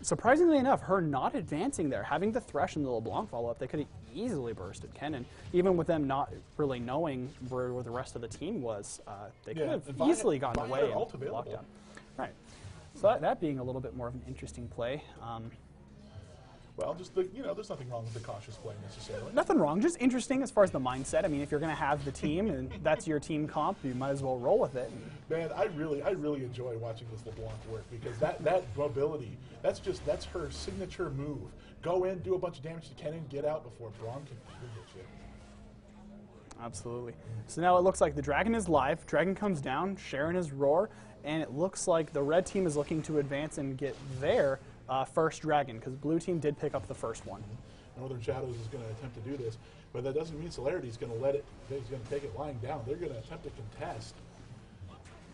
Surprisingly enough, her not advancing there, having the Thresh and the LeBlanc follow-up, they could have easily bursted Kennen. Even with them not really knowing where the rest of the team was, they could have easily gotten away and locked down. Right. So that being a little bit more of an interesting play. Well, just there's nothing wrong with the cautious play necessarily. Nothing wrong, just interesting as far as the mindset. I mean, if you're going to have the team and that's your team comp, you might as well roll with it. Man, I really enjoy watching this LeBlanc work because that mobility, that's her signature move. Go in, do a bunch of damage to Kennen, get out before Braum can hit you. Absolutely. So now it looks like the Dragon is live. Dragon comes down, sharing his roar, and it looks like the red team is looking to advance and get their first Dragon, because blue team did pick up the first one. Northern Shadows is going to attempt to do this, but that doesn't mean Celerity is going to take it lying down. They're going to attempt to contest.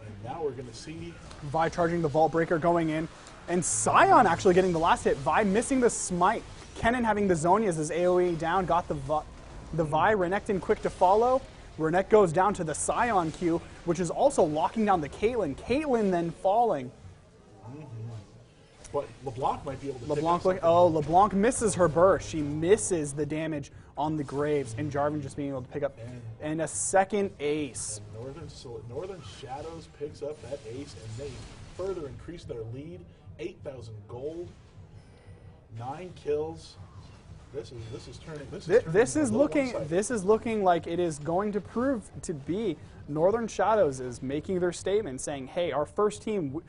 And now we're going to see Vi charging the Vault Breaker going in, and Sion actually getting the last hit. Vi missing the smite. Kennen having the Zhonya's as AoE down, got the Vi. Renekton quick to follow. Renek goes down to the Sion Q, which is also locking down the Caitlyn. Caitlyn then falling. But LeBlanc might be able to LeBlanc misses her burst. She misses the damage on the Graves, and Jarvan just being able to pick up and a second ace. Northern Shadows picks up that ace, and they further increase their lead. 8,000 gold, 9 kills. This is looking like it is going to prove to be Northern Shadows is making their statement, saying, "Hey, our first game,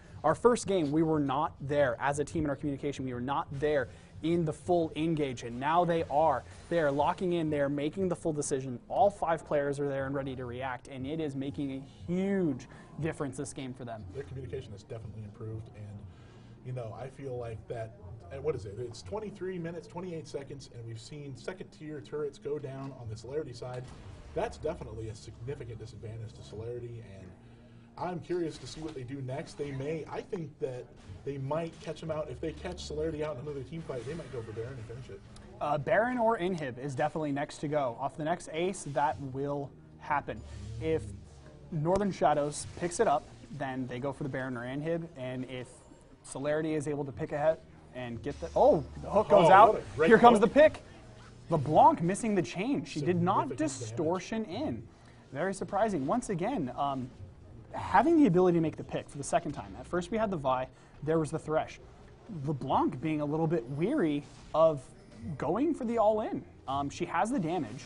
we were not there as a team in our communication. We were not there in the full engage, and now they are. They are locking in. They are making the full decision. All 5 players are there and ready to react, and it is making a huge difference this game for them. Their communication has definitely improved, and I feel like that. What is it? It's 23 minutes, 28 seconds, and we've seen second-tier turrets go down on the Celerity side. That's definitely a significant disadvantage to Celerity, and I'm curious to see what they do next. I think that they might catch them out. If they catch Celerity out in another team fight, they might go for Baron and finish it. Baron or Inhib is definitely next to go. Off the next ace, that will happen. If Northern Shadows picks it up, then they go for the Baron or Inhib, and if Celerity is able to pick ahead and get the hook goes out. Here comes the pick. LeBlanc missing the chain. She did not distortion in. Very surprising. Once again, having the ability to make the pick for the second time. At first we had the Vi, there was the Thresh. LeBlanc being a little bit weary of going for the all-in. She has the damage,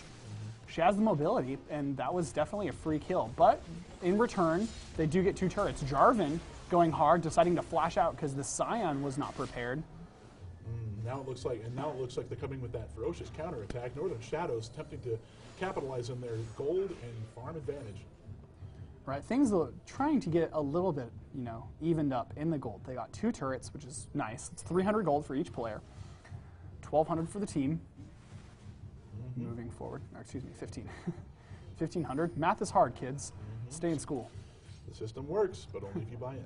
she has the mobility, and that was definitely a free kill. But in return, they do get 2 turrets. Jarvan going hard, deciding to flash out because the Sion was not prepared. Now it looks like they're coming with that ferocious counterattack. Northern Shadows attempting to capitalize on their gold and farm advantage. Right, things are trying to get a little bit, evened up in the gold. They got 2 turrets, which is nice. It's 300 gold for each player, 1,200 for the team. Moving forward, or excuse me, 15, 1,500. Math is hard, kids. Stay in school. The system works, but only if you buy in.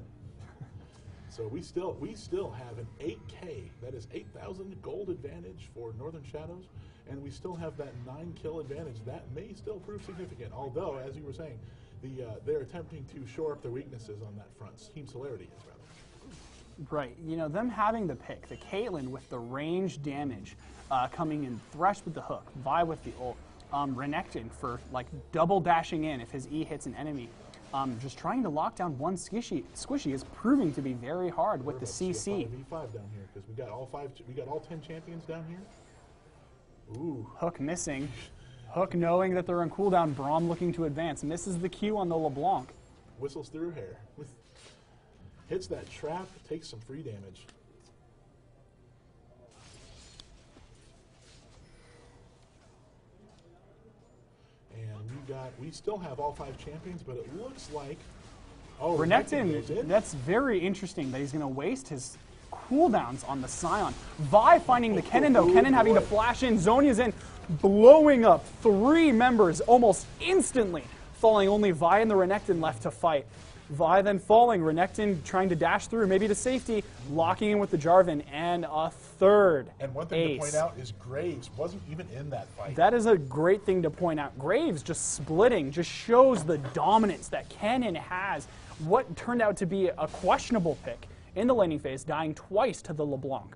So we still have an 8K, that is 8,000 gold advantage for Northern Shadows, and we still have that 9-kill advantage. That may still prove significant, although, as you were saying, they're attempting to shore up their weaknesses on that front. Team Celerity is rather. Right, them having the pick, the Caitlyn with the range damage coming in, Thresh with the hook, Vi with the ult, Renekton for double dashing in if his E hits an enemy. Just trying to lock down one squishy is proving to be very hard with the CC. V5 down here because we got all 10 champions down here. Ooh. Hook missing. Hook knowing that they're on cooldown. Braum looking to advance. Misses the Q on the LeBlanc. Whistles through hair. Hits that trap. Takes some free damage. And we still have all 5 champions, but it looks like Oh, Renekton, that's very interesting that he's going to waste his cooldowns on the Scion. Vi finding the Kennen, though. Kennen having to flash in. Zhonya's in, blowing up 3 members almost instantly, falling only Vi and the Renekton left to fight. Vi then falling, Renekton trying to dash through, maybe to safety, locking in with the Jarvan, and a third And one thing ace. to point out is Graves wasn't even in that fight. That is a great thing to point out. Graves just splitting just shows the dominance that Kennen has. What turned out to be a questionable pick in the laning phase, dying twice to the LeBlanc,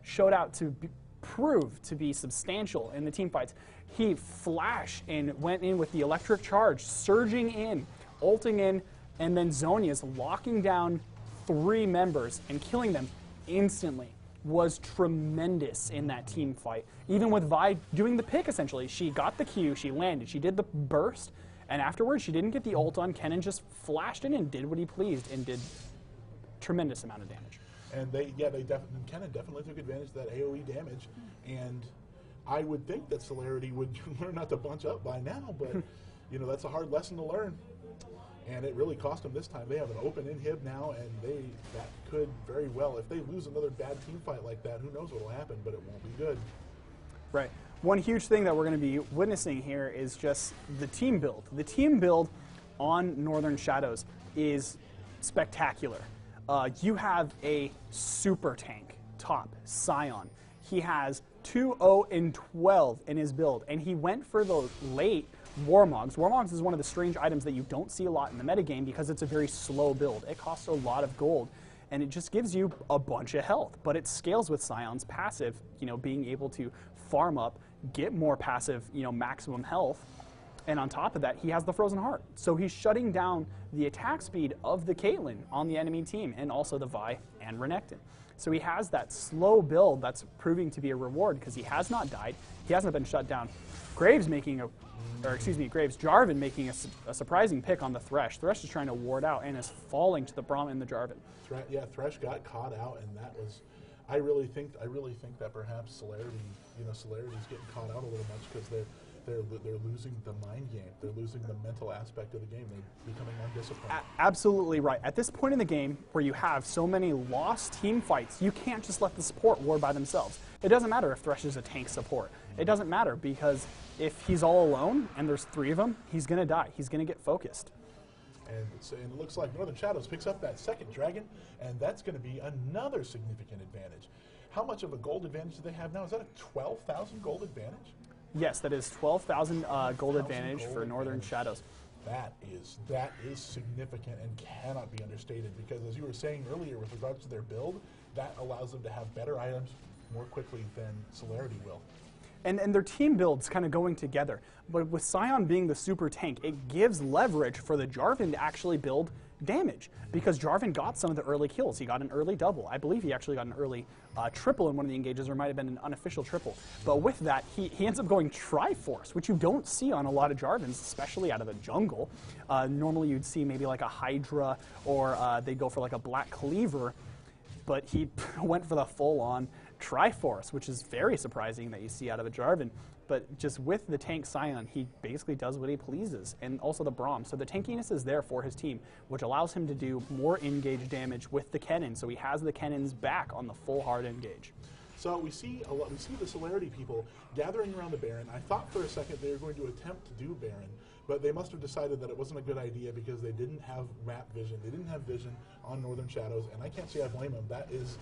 showed out to prove to be substantial in the team fights. He flashed and went in with the electric charge, surging in, ulting in, and then Zhonya's locking down 3 members and killing them instantly. Was tremendous in that team fight. Even with Vi doing the pick, essentially. She got the Q, she landed, she did the burst, and afterwards she didn't get the ult on. Kennen just flashed in and did what he pleased and did tremendous amount of damage. And Kennen definitely took advantage of that AoE damage. And I would think that Celerity would learn not to bunch up by now, but you know, that's a hard lesson to learn. And it really cost them this time. They have an open inhib now, and that could very well, if they lose another bad team fight like that, who knows what will happen, but it won't be good. Right. One huge thing that we're going to be witnessing here is just the team build. The team build on Northern Shadows is spectacular. You have a super tank top, Scion. He has 2, 0, and 12 in his build, and he went for the late Warmogs. Warmogs is one of the strange items that you don't see a lot in the metagame because it's a very slow build. It costs a lot of gold, and it just gives you a bunch of health, but it scales with Scion's passive, you know, being able to farm up, get more passive, you know, maximum health, and on top of that, he has the Frozen Heart. So he's shutting down the attack speed of the Caitlyn on the enemy team, and also the Vi and Renekton. So he has that slow build that's proving to be a reward because he has not died, he hasn't been shut down. Graves Jarvan making a surprising pick on the Thresh. Thresh is trying to ward out and is falling to the Braum and the Jarvan. Thresh got caught out, and that was, I really think that perhaps Celerity's getting caught out a little much because they're losing the mind game. They're losing the mental aspect of the game. They're becoming undisciplined. Absolutely right. At this point in the game, where you have so many lost team fights, you can't just let the support ward by themselves. It doesn't matter if Thresh is a tank support. It doesn't matter because if he's all alone and there's 3 of them, he's going to die. He's going to get focused. And it looks like Northern Shadows picks up that second dragon, and that's going to be another significant advantage. How much of a gold advantage do they have now? Is that a 12,000 gold advantage? Yes, that is 12,000 gold advantage for Northern Shadows. That is significant and cannot be understated because, as you were saying earlier, with regards to their build, that allows them to have better items more quickly than Celerity will. And their team builds kind of going together. But with Scion being the super tank, it gives leverage for the Jarvan to actually build damage because Jarvan got some of the early kills. He got an early double. I believe he actually got an early triple in one of the engages, or might have been an unofficial triple. But with that, he ends up going Triforce, which you don't see on a lot of Jarvans, especially out of the jungle. Normally you'd see maybe like a Hydra, or they'd go for like a Black Cleaver, but he went for the full-on Triforce, which is very surprising that you see out of a Jarvan. But just with the tank Scion, he basically does what he pleases, and also the Braum. So the tankiness is there for his team, which allows him to do more engage damage with the Kennen. So he has the Kennen's back on the full hard engage. So we see the Celerity people gathering around the Baron. I thought for a second they were going to attempt to do Baron, but they must have decided that it wasn't a good idea because they didn't have map vision. They didn't have vision on Northern Shadows, and I can't say I blame them. That is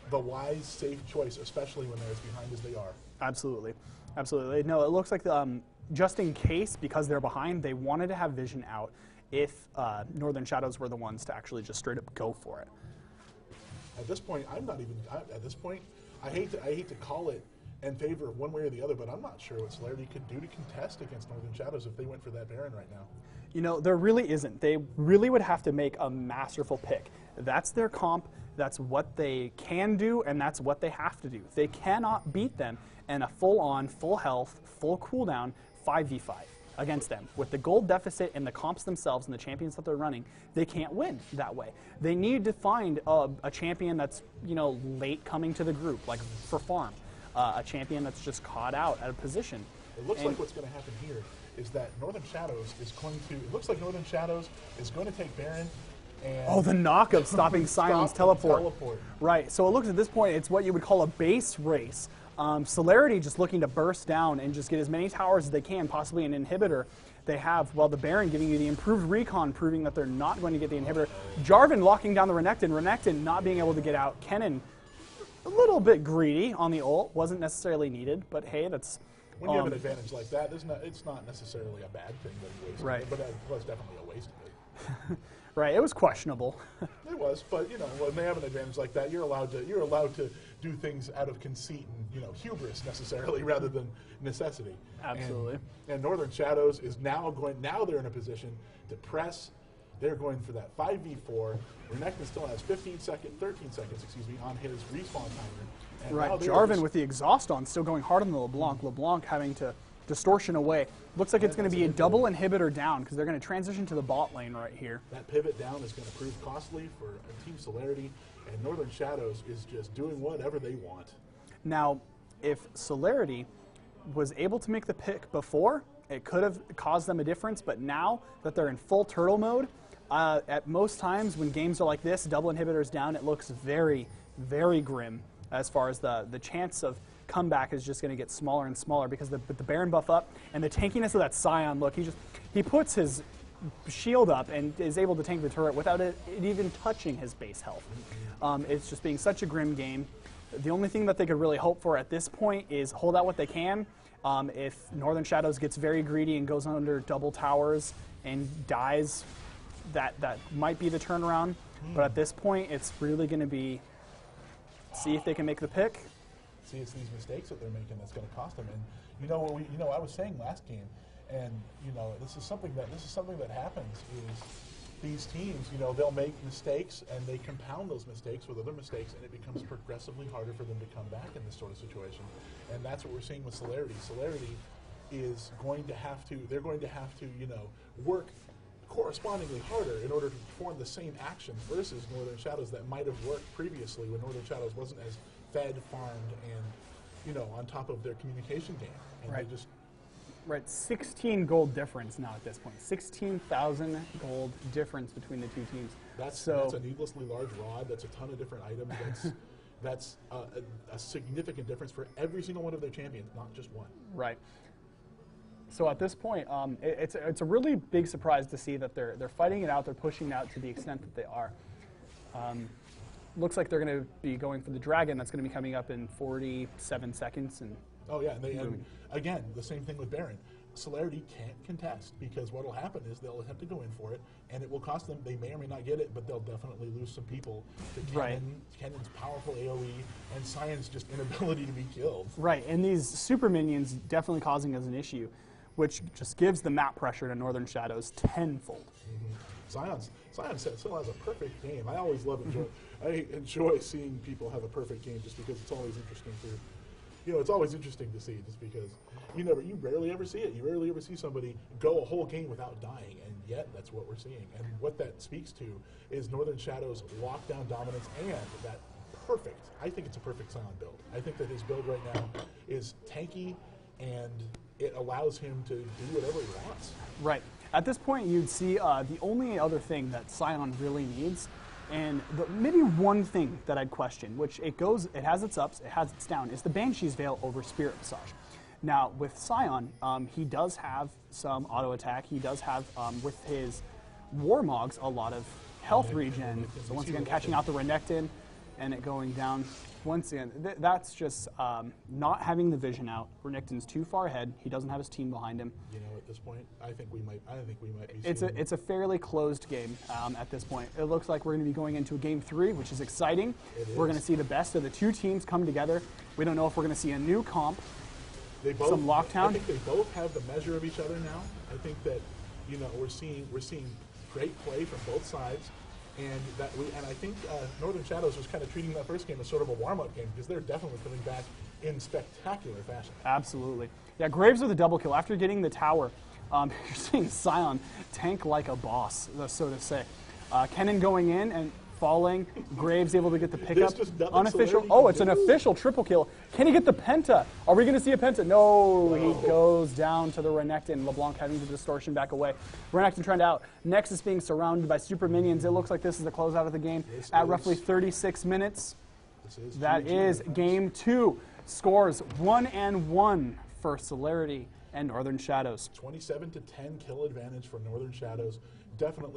the wise, safe choice, especially when they're as behind as they are. Absolutely. Absolutely. No, it looks like just in case, because they're behind, they wanted to have vision out if Northern Shadows were the ones to actually just straight up go for it. At this point, I hate to call it in favor of one way or the other, but I'm not sure what Celerity could do to contest against Northern Shadows if they went for that Baron right now. You know, there really isn't. They really would have to make a masterful pick. That's their comp, that's what they can do, and that's what they have to do. They cannot beat them in a full-on, full health, full cooldown 5v5 against them. With the gold deficit and the comps themselves and the champions that they're running, they can't win that way. They need to find a champion that's, you know, late coming to the group, like for farm. A champion that's just caught out at a position. It looks like what's going to happen here is that Northern Shadows is going to, it looks like Northern Shadows is going to take Baron, And Oh, the knock of stopping Scion's Stop the teleport. Right, so it looks at this point, it's what you would call a base race. Celerity just looking to burst down and just get as many towers as they can, possibly an inhibitor. They have, well, the Baron giving you the improved recon, proving that they're not going to get the inhibitor. Jarvan locking down the Renekton. Renekton not being able to get out. Kennen a little bit greedy on the ult. Wasn't necessarily needed, but hey, that's... When you have an advantage like that, it's not necessarily a bad thing that he wasted Right. it, but it was definitely a waste of it. Right, it was questionable. It was, but you know, when they have an advantage like that, you're allowed to do things out of conceit and hubris necessarily rather than necessity. Absolutely. And Northern Shadows is now they're in a position to press. They're going for that 5v4. Renekton still has 13 seconds, on his respawn timer. And Right, now they're Jarvan just- with the exhaust on, still going hard on the LeBlanc. LeBlanc having to distortion away. Looks like it's going to be a double inhibitor down because they're going to transition to the bot lane right here. That pivot down is going to prove costly for Team Celerity, and Northern Shadows is just doing whatever they want. Now, if Celerity was able to make the pick before, it could have caused them a difference, but now that they're in full turtle mode, at most times when games are like this, double inhibitors down, it looks very, very grim as far as the chance of comeback is just going to get smaller and smaller because the Baron buff up and the tankiness of that Scion look, he puts his shield up and is able to tank the turret without it even touching his base health. It's just being such a grim game. The only thing that they could really hope for at this point is hold out what they can. If Northern Shadows gets very greedy and goes under double towers and dies, that might be the turnaround. But at this point, it's really going to be see if they can make the pick. See, it's these mistakes that they're making that's going to cost them. And I was saying last game, and this is something that happens is these teams, they'll make mistakes and they compound those mistakes with other mistakes, and it becomes progressively harder for them to come back in this sort of situation. And that's what we're seeing with Celerity. Celerity is going to have to work correspondingly harder in order to perform the same actions versus Northern Shadows that might have worked previously when Northern Shadows wasn't as fed, farmed, and on top of their communication game. And Right. they just Right, 16 gold difference now at this point. 16,000 gold difference between the two teams. that's a needlessly large rod. That's a ton of different items. That's a significant difference for every single one of their champions, not just one. Right. So at this point, it's a really big surprise to see that they're fighting it out. They're pushing it out to the extent that they are. Looks like they're going to be going for the dragon. That's going to be coming up in 47 seconds. And Oh yeah, and again, the same thing with Baron. Celerity can't contest because what will happen is they'll attempt to go in for it, and it will cost them. They may or may not get it, but they'll definitely lose some people to Kennen, Right. Kennen's powerful AOE, and Scion's just inability to be killed. right, and these super minions definitely causing us an issue, which just gives the map pressure to Northern Shadows tenfold. Scion still has a perfect game. I always I enjoy seeing people have a perfect game just because it's always interesting it's always interesting to see just because you rarely ever see it. You rarely ever see somebody go a whole game without dying, and yet that's what we're seeing. And what that speaks to is Northern Shadows' lockdown dominance and that I think it's a perfect Scion build. I think that his build right now is tanky, and it allows him to do whatever he wants. Right. At this point, you'd see the only other thing that Scion really needs, and maybe one thing that I'd question, which it has its ups, it has its down, is the Banshee's Veil over Spirit Visage. Now, with Scion, he does have some auto attack. He does have, with his Warmogs, a lot of health regen. So once again, catching out the Renekton and it going down. Once again, that's just not having the vision out. Renekton's too far ahead. He doesn't have his team behind him. At this point, I think we might be. It's a fairly closed game at this point. It looks like we're going to be going into a game 3, which is exciting. We're going to see the best of the two teams come together. We don't know if we're going to see a new comp. Some lockdown. I think they both have the measure of each other now. I think that we're seeing great play from both sides, and I think Northern Shadows was kind of treating that first game as sort of a warm-up game because they're definitely coming back in spectacular fashion. Absolutely. Yeah, Graves with a double kill after getting the tower. You're seeing Scion tank like a boss, so to say. Kennen going in and falling. Graves able to get the pickup. just nothing Unofficial. Celerity Oh, can it's an do. official triple kill. Can he get the penta? Are we going to see a penta? No, he goes down to the Renekton. LeBlanc having the distortion back away. Renekton trying to out. Nexus being surrounded by super minions. It looks like this is the closeout of the game at roughly 36 minutes. That is game 2. Scores 1-1 for Celerity and Northern Shadows. 27 to 10 kill advantage for Northern Shadows. Definitely.